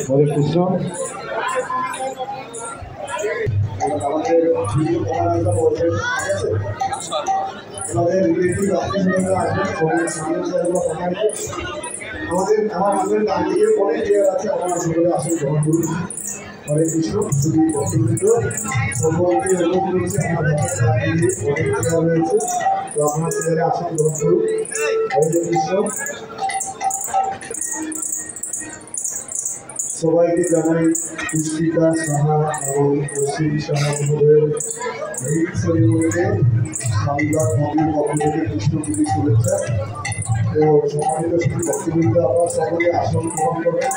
হরে কৃষ্ণ। আমাদের আমাদের ডান দিকে অনেক চেয়ার আছে, আপনারা সকলে আসন গ্রহণ করুন। হরে কৃষ্ণ। খুবই ভক্তিবৃন্দ সম্পর্কে অনুরোধ করেছে, আমার অনেক চেয়ার রয়েছে, তো আপনার চেয়ারে আসন গ্রহণ করুন। হরে কৃষ্ণ। সবাইকে জানাই পুষ্পিতা সাহা এবং অশ্বিন সাহা মহোদয়ের এই সেরিমনিতে স্বামীবাগ মন্দির পক্ষ থেকে কৃষ্ণপুরী শুভেচ্ছা। তো সম্মানিত শুধু ভক্তিবৃন্দ, আপনারা সকলে আসন গ্রহণ করবেন।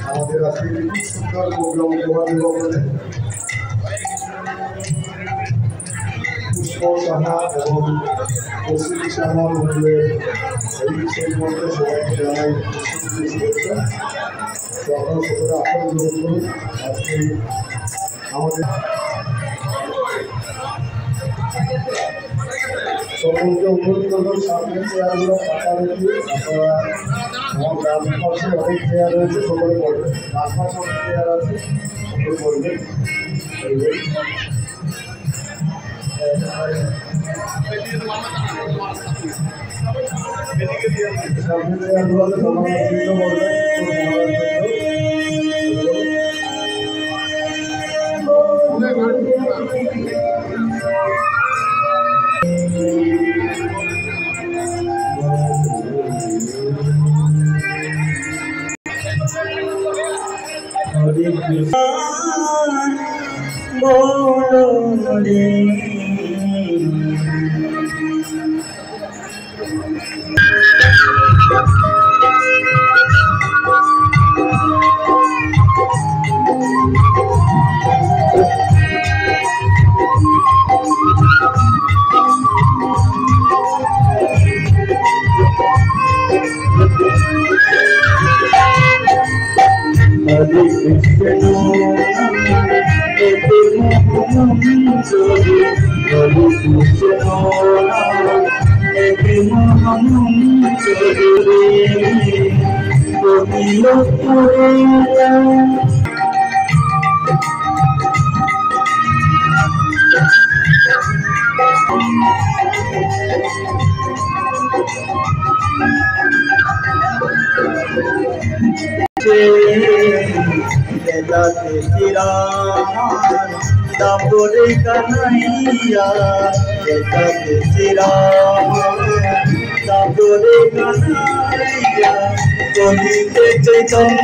আমাদের আজকে খুব সুন্দর প্রোগ্রাম উপহার দেওয়া হবে। পুষ্প সাহা এবং অশ্বিন সাহা মহোদয়ের এই সেরিমনিতে সবাইকে জানাই কৃষ্ণপুরী শুভেচ্ছা। তো আপনারা সকলে আসন গ্রহণ করুন। আজকে আমাদের সকলকে অনুরোধ করবেন, সামনে চেয়ারগুলো ফাঁকা রেখে আপনারা, আমার ডান পাশে অনেক চেয়ার রয়েছে, সকলে করবেন। ডান পাশে অনেক চেয়ার আছে, সকলে করবেন। সামনে চেয়ারগুলোতে সবাই বিভিন্ন করবেন। হরে কৃষ্ণ বলো রে, হরে কৃষ্ণ এতে মহামন্ত্রে, হরে কৃষ্ণ এতে মহামন্ত্রে কবিল বেদাতে শ্রীরাম তাপরে কানাইয়া, বেদাতে শ্রীরাম তাপরে কানাইয়া, কলিতে চৈতন্য।